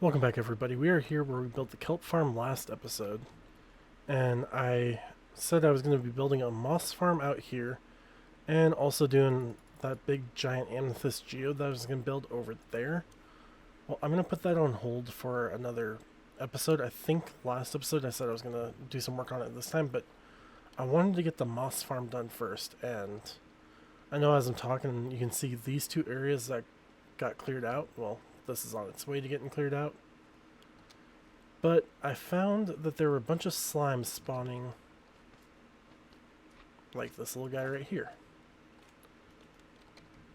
Welcome back, everybody. We are here where we built the kelp farm last episode, and I said I was going to be building a moss farm out here and also doing that big giant amethyst geode that I was going to build over there. Well, I'm going to put that on hold for another episode. I think last episode I said I was going to do some work on it this time, but I wanted to get the moss farm done first, and I know as I'm talking you can see these two areas that got cleared out. Well, this is on its way to getting cleared out. But I found that there were a bunch of slimes spawning, like this little guy right here,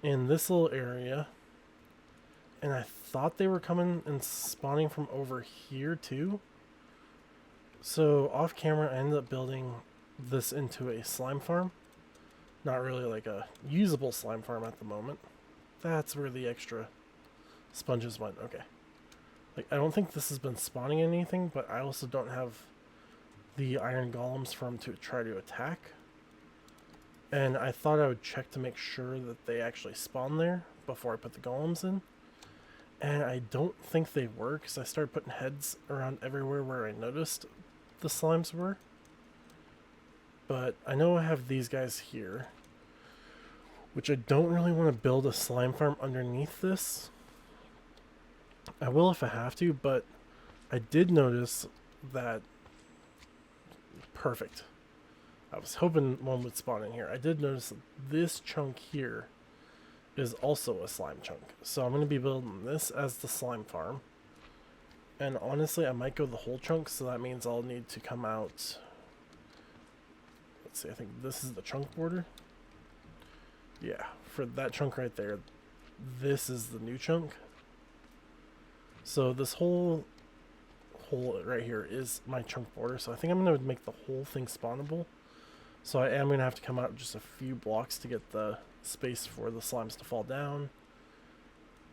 in this little area. And I thought they were coming and spawning from over here too. So off camera I ended up building this into a slime farm. Not really like a usable slime farm at the moment. That's where the extra sponges went. Okay. Like, I don't think this has been spawning anything, but I also don't have the iron golems for them to try to attack. And I thought I would check to make sure that they actually spawn there before I put the golems in. And I don't think they were, because I started putting heads around everywhere where I noticed the slimes were. But I know I have these guys here, which I don't really want to build a slime farm underneath this. I will if I have to, but I did notice that... Perfect. I was hoping one would spawn in here. I did notice that this chunk here is also a slime chunk. So I'm going to be building this as the slime farm. And honestly, I might go the whole chunk, so that means I'll need to come out... Let's see, I think this is the chunk border. Yeah, for that chunk right there, this is the new chunk. So this whole right here is my chunk border. So I think I'm going to make the whole thing spawnable. So I am going to have to come out just a few blocks to get the space for the slimes to fall down.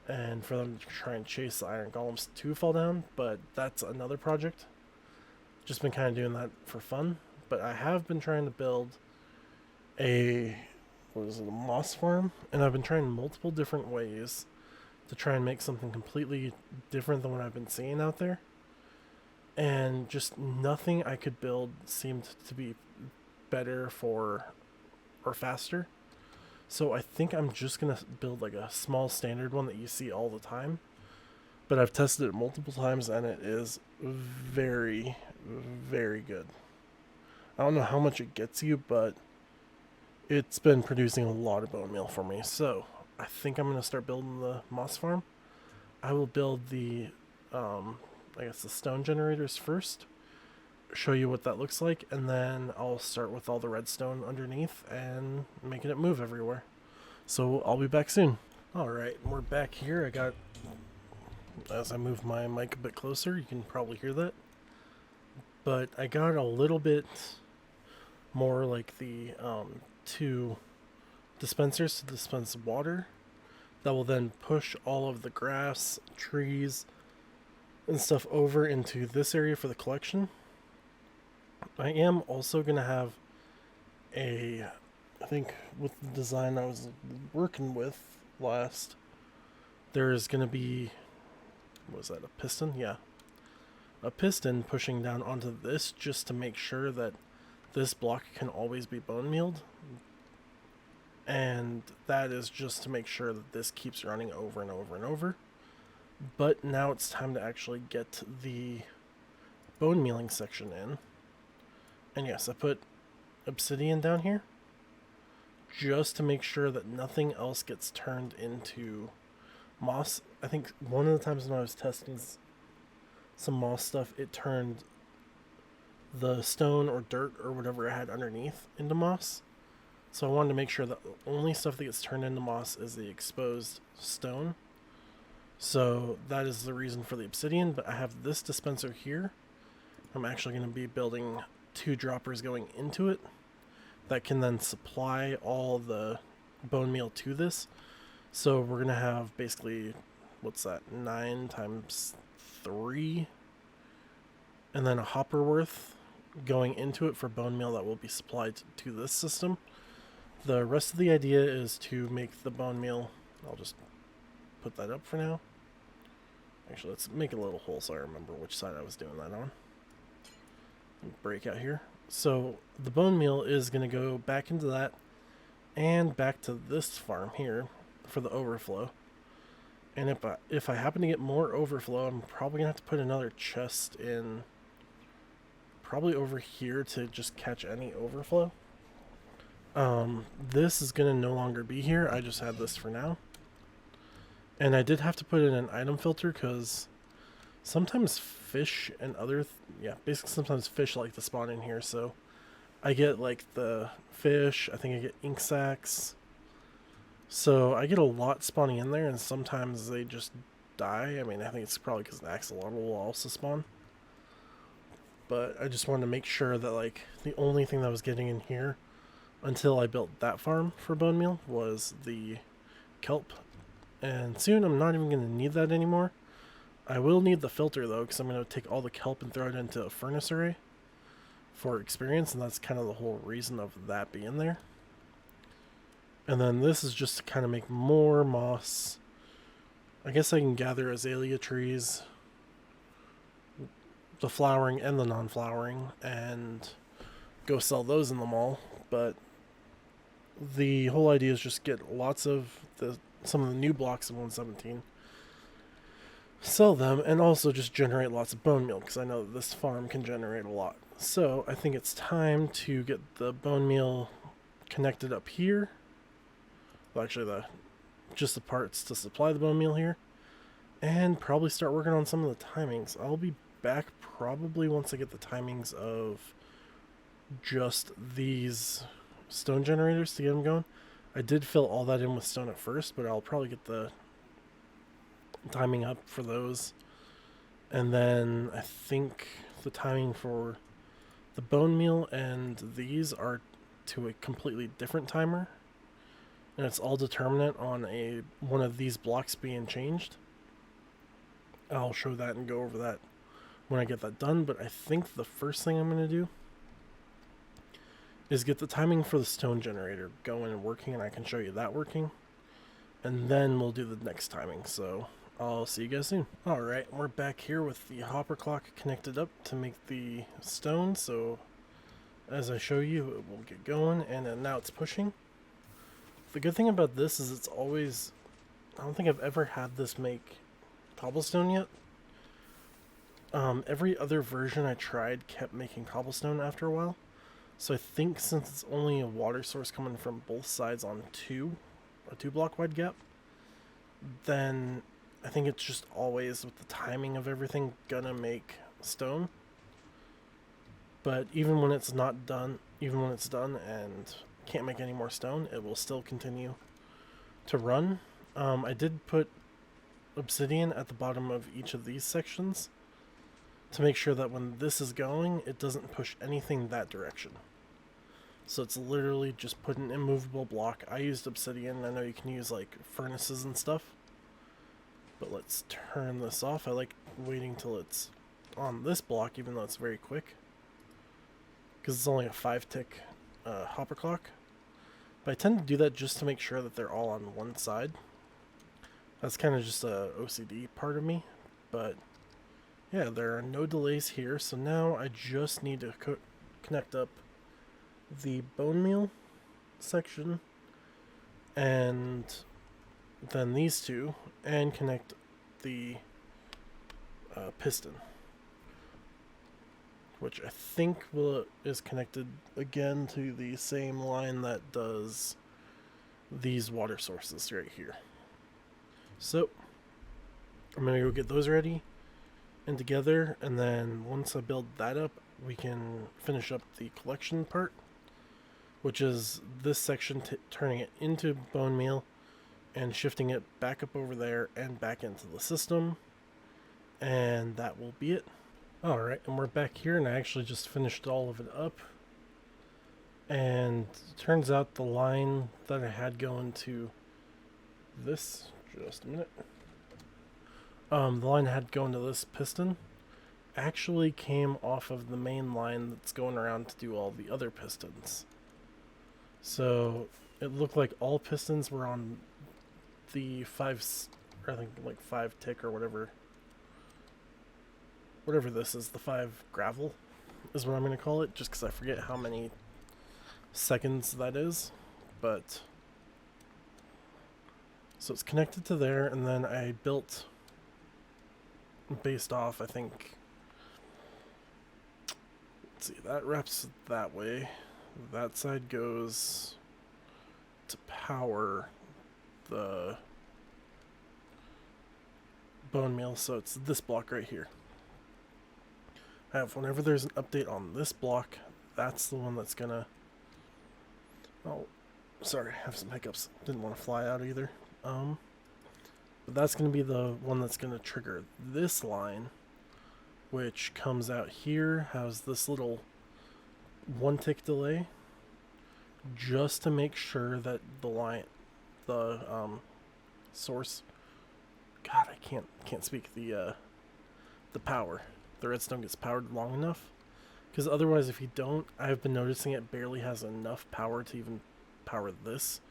And for them to try and chase the iron golems to fall down. But that's another project. Just been kind of doing that for fun. But I have been trying to build a moss farm. And I've been trying multiple different ways to try and make something completely different than what I've been seeing out there. And just nothing I could build seemed to be better for or faster. So I think I'm just going to build like a small standard one that you see all the time. But I've tested it multiple times and it is very, very good. I don't know how much it gets you, but it's been producing a lot of bone meal for me. So I think I'm going to start building the moss farm. I will build the, I guess the stone generators first. Show you what that looks like. And then I'll start with all the redstone underneath and making it move everywhere. So I'll be back soon. Alright, we're back here. As I move my mic a bit closer, you can probably hear that. But I got a little bit more like the, two dispensers to dispense water that will then push all of the grass, trees, and stuff over into this area for the collection. I am also going to have I think with the design I was working with last, there's going to be, what was that, a piston? Yeah. A piston pushing down onto this just to make sure that this block can always be bone mealed. And that is just to make sure that this keeps running over and over and over. But now it's time to actually get the bone mealing section in. And yes, I put obsidian down here just to make sure that nothing else gets turned into moss. I think one of the times when I was testing some moss stuff, it turned the stone or dirt or whatever I had underneath into moss. So I wanted to make sure that the only stuff that gets turned into moss is the exposed stone. So that is the reason for the obsidian, but I have this dispenser here. I'm actually going to be building 2 droppers going into it that can then supply all the bone meal to this. So we're going to have basically, what's that, 9 times 3, and then a hopper worth going into it for bone meal that will be supplied to this system. The rest of the idea is to make the bone meal, I'll just put that up for now. Actually, let's make a little hole so I remember which side I was doing that on. Break out here. So the bone meal is going to go back into that and back to this farm here for the overflow. And if I happen to get more overflow, I'm probably going to have to put another chest in probably over here to just catch any overflow. This is going to no longer be here. I just had this for now. And I did have to put in an item filter because sometimes fish and basically sometimes fish like to spawn in here. So I get like the fish, I think I get ink sacs. So I get a lot spawning in there, and sometimes they just die. I mean, I think it's probably because an axolotl will also spawn. But I just wanted to make sure that like the only thing that I was getting in here until I built that farm for bone meal was the kelp. And soon I'm not even going to need that anymore. I will need the filter though, because I'm going to take all the kelp and throw it into a furnace array for experience, and that's kind of the whole reason of that being there. And then this is just to kind of make more moss. I guess I can gather azalea trees, the flowering and the non-flowering, and go sell those in the mall. But the whole idea is just get lots of some of the new blocks in 117, sell them, and also just generate lots of bone meal, because I know that this farm can generate a lot. So I think it's time to get the bone meal connected up here. Well, actually, just the parts to supply the bone meal here, and probably start working on some of the timings. I'll be back probably once I get the timings of just these stone generators to get them going. I did fill all that in with stone at first, but I'll probably get the timing up for those. And then I think the timing for the bone meal and these are to a completely different timer. And it's all determinant on one of these blocks being changed. I'll show that and go over that when I get that done. But I think the first thing I'm going to do is get the timing for the stone generator going and working, and I can show you that working. And then we'll do the next timing. So I'll see you guys soon. Alright, we're back here with the hopper clock connected up to make the stone. So as I show you, it will get going, and then now it's pushing. The good thing about this is it's always... I don't think I've ever had this make cobblestone yet. Every other version I tried kept making cobblestone after a while. So I think since it's only a water source coming from both sides on a 2 block wide gap, then I think it's just always with the timing of everything gonna make stone. But even when it's not done, even when it's done and can't make any more stone, it will still continue to run. I did put obsidian at the bottom of each of these sections to make sure that when this is going, it doesn't push anything that direction. So it's literally just put an immovable block. I used obsidian. I know you can use like furnaces and stuff, but let's turn this off. I like waiting till it's on this block, even though it's very quick, because it's only a 5-tick hopper clock. But I tend to do that just to make sure that they're all on one side. That's kind of just a OCD part of me. But yeah, there are no delays here. So now I just need to connect up the bone meal section and then these two, and connect the piston, which I think is connected again to the same line that does these water sources right here. So I'm gonna go get those ready and together, and then once I build that up, we can finish up the collection part, which is this section, turning it into bone meal and shifting it back up over there and back into the system, and that will be it. Alright, and we're back here, and I actually just finished all of it up, and it turns out the line that I had going to this, just a minute, the line I had going to this piston actually came off of the main line that's going around to do all the other pistons. So it looked like all pistons were on the 5 tick or whatever whatever this is, the 5 gravel is what I'm going to call it, just because I forget how many seconds that is. But so it's connected to there, and then I built based off, I think, let's see, that wraps that way. That side goes to power the bone meal, so it's this block right here. I have, whenever there's an update on this block, that's the one that's gonna, oh, sorry, I have some hiccups, didn't want to fly out either. But that's gonna be the one that's gonna trigger this line, which comes out here, has this little 1 tick delay, just to make sure that the line, the source, God, I can't speak, the power, the redstone gets powered long enough, because otherwise if you don't, I've been noticing it barely has enough power to even power this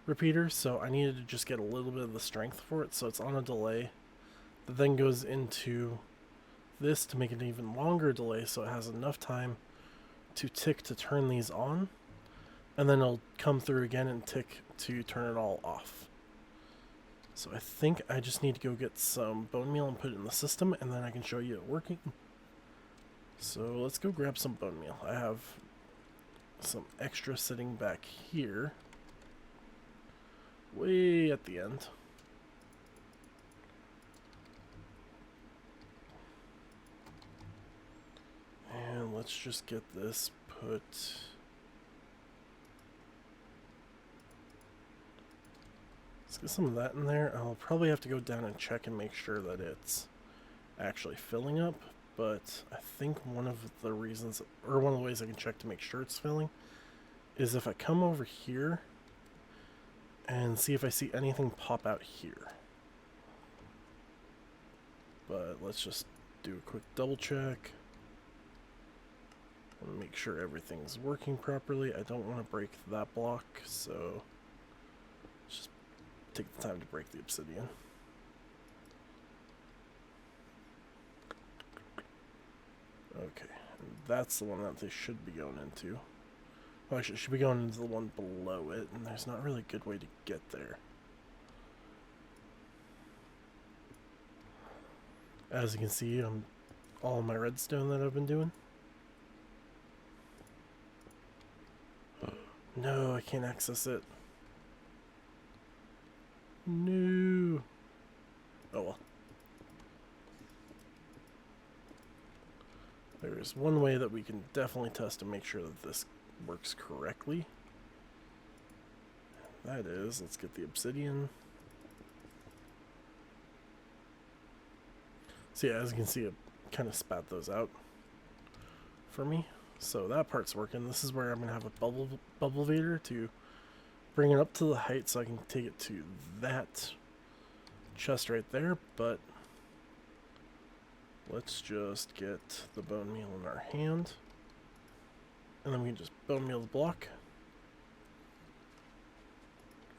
repeater, so I needed to just get a little bit of the strength for it, so it's on a delay that then goes into this to make it an even longer delay, so it has enough time to tick to turn these on, and then it'll come through again and tick to turn it all off. So I think I just need to go get some bone meal and put it in the system, and then I can show you it working. So let's go grab some bone meal. I have some extra sitting back here, way at the end. And let's just get this put... Let's get some of that in there. I'll probably have to go down and check and make sure that it's actually filling up, but I think one of the reasons, or one of the ways I can check to make sure it's filling, is if I come over here and see if I see anything pop out here. But let's just do a quick double check and make sure everything's working properly. I don't want to break that block, so just take the time to break the obsidian. Okay, and that's the one that they should be going into. Well, actually, it should be going into the one below it, and there's not really a good way to get there. As you can see, all my redstone that I've been doing. No, I can't access it. No. Oh well. There is one way that we can definitely test to make sure that this works correctly. That is, let's get the obsidian. So yeah, as you can see, it kind of spat those out for me. So that part's working. This is where I'm going to have a bubble vader to bring it up to the height so I can take it to that chest right there, but let's just get the bone meal in our hand, and then we can just bone meal the block.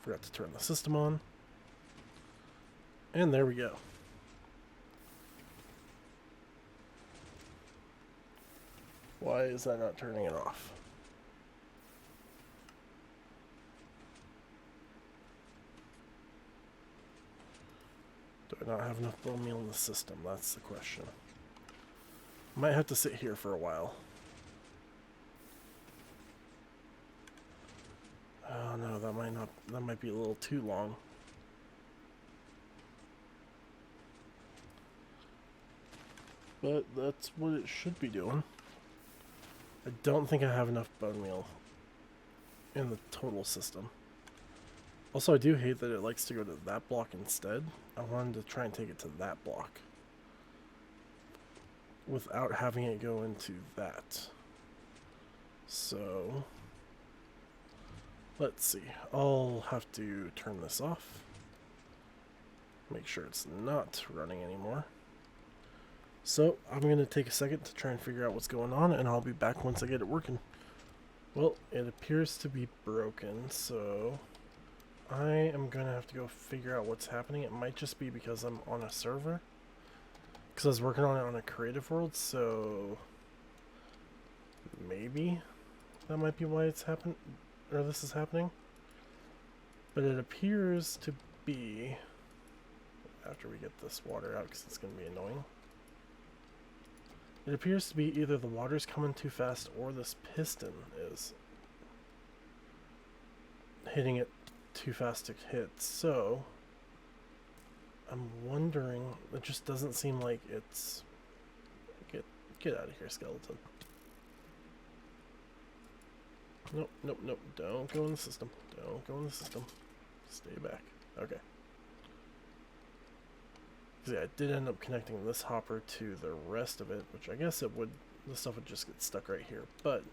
Forgot to turn the system on, and there we go. Why is that not turning it off? Do I not have enough bone meal in the system? That's the question. Might have to sit here for a while. Oh no, that might be a little too long. But that's what it should be doing. I don't think I have enough bone meal in the total system. Also, I do hate that it likes to go to that block instead. I wanted to try and take it to that block without having it go into that. So, let's see. I'll have to turn this off. Make sure it's not running anymore. So, I'm going to take a second to try and figure out what's going on, and I'll be back once I get it working. Well, it appears to be broken, so I am going to have to go figure out what's happening. It might just be because I'm on a server, because I was working on it on a creative world, so maybe that might be why it's happened, or this is happening. But it appears to be, after we get this water out, because it's going to be annoying. It appears to be either the water's coming too fast or this piston is hitting it too fast to hit. So I'm wondering, it just doesn't seem like it's... Get out of here, skeleton. Nope, nope, nope. Don't go in the system. Don't go in the system. Stay back. Okay. Yeah, I did end up connecting this hopper to the rest of it, which I guess it would, the stuff would just get stuck right here. But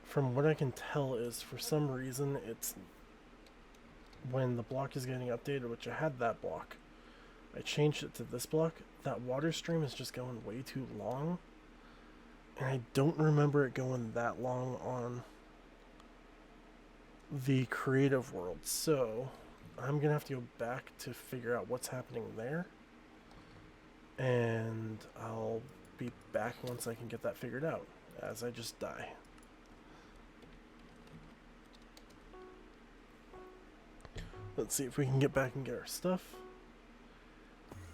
from what I can tell is, for some reason, it's when the block is getting updated, which I had that block, I changed it to this block, that water stream is just going way too long. And I don't remember it going that long on the creative world. So I'm going to have to go back to figure out what's happening there. And I'll be back once I can get that figured out, as I just die. Let's see if we can get back and get our stuff.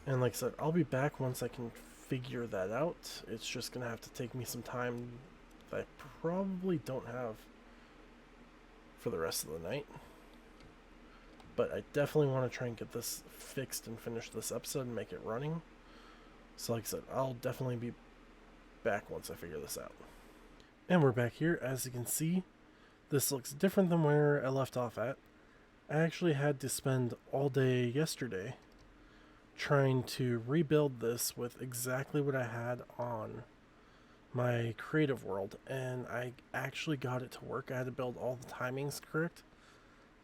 And like I said, I'll be back once I can figure that out. It's just going to have to take me some time that I probably don't have for the rest of the night. But I definitely want to try and get this fixed and finish this episode and make it running. So like I said, I'll definitely be back once I figure this out. And we're back here. As you can see, this looks different than where I left off at. I actually had to spend all day yesterday trying to rebuild this with exactly what I had on my creative world, and I actually got it to work. I had to build all the timings correct,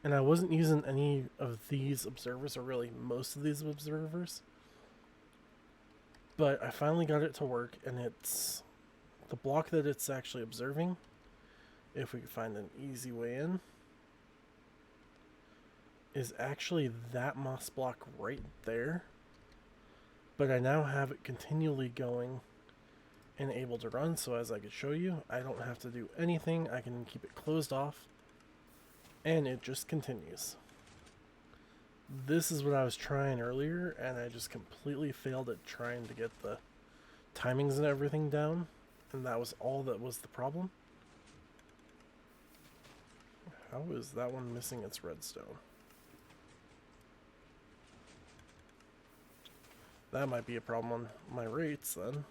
and I wasn't using any of these observers, or really most of these observers, but I finally got it to work. And it's the block that it's actually observing, if we can find an easy way in, is actually that moss block right there. But I now have it continually going and able to run, so as I could show you, I don't have to do anything. I can keep it closed off, and it just continues. This is what I was trying earlier, and I just completely failed at trying to get the timings and everything down, and that was all that was the problem. How is that one missing its redstone? That might be a problem on my rates then.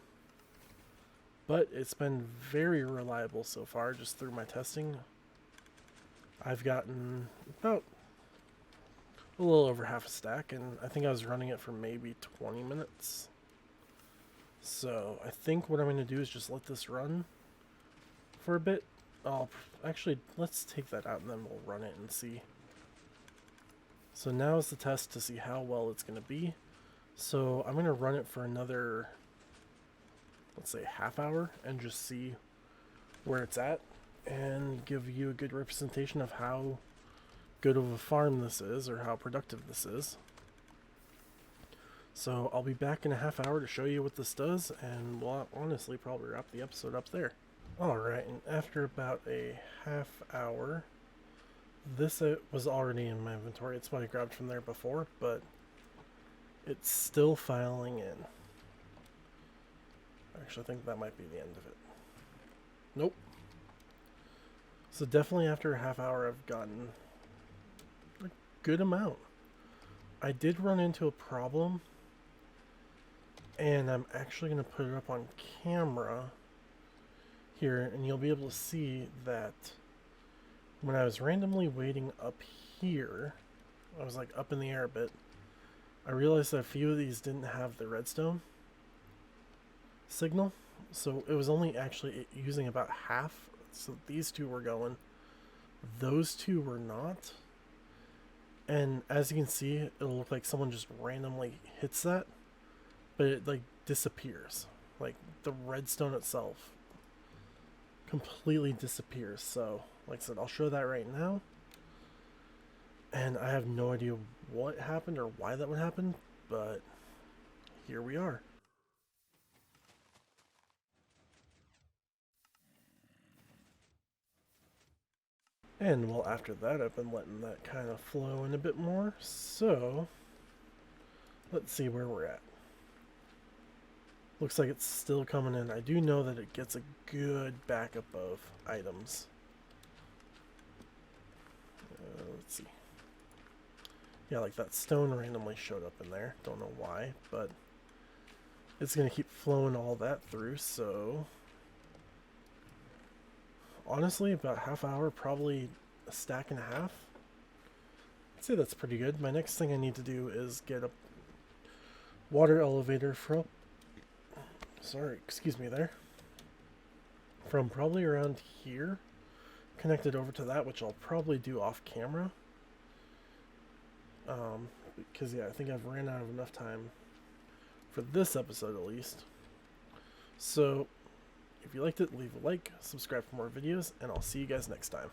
But it's been very reliable so far, just through my testing. I've gotten about a little over half a stack, and I think I was running it for maybe 20 minutes. So I think what I'm going to do is just let this run for a bit. Actually, let's take that out and then we'll run it and see. So now is the test to see how well it's going to be. So I'm going to run it for another, let's say, half hour, and just see where it's at and give you a good representation of how good of a farm this is, or how productive this is. So I'll be back in a half hour to show you what this does, and we'll honestly probably wrap the episode up there. Alright, and after about a half hour, this was already in my inventory. It's what I grabbed from there before, but it's still filing in. Actually, I think that might be the end of it. Nope. So definitely after a half hour, I've gotten a good amount. I did run into a problem, and I'm actually going to put it up on camera here, and you'll be able to see that when I was randomly waiting up here, I was like up in the air a bit, I realized that a few of these didn't have the redstone signal, so it was only actually using about half. So these two were going, those two were not, and as you can see, it'll look like someone just randomly hits that, but it like disappears. Like the redstone itself completely disappears. So like I said, I'll show that right now, and I have no idea what happened or why that would happen, but here we are. And well, after that, I've been letting that kind of flow in a bit more. So let's see where we're at. Looks like it's still coming in. I do know that it gets a good backup of items. Let's see. Yeah, like that stone randomly showed up in there. Don't know why, but it's going to keep flowing all that through, so honestly, about half hour, probably a stack and a half. I'd say that's pretty good. My next thing I need to do is get a water elevator from, sorry, excuse me there, from probably around here, connected over to that, which I'll probably do off camera. Because yeah, I think I've ran out of enough time for this episode at least. So if you liked it, leave a like, subscribe for more videos, and I'll see you guys next time.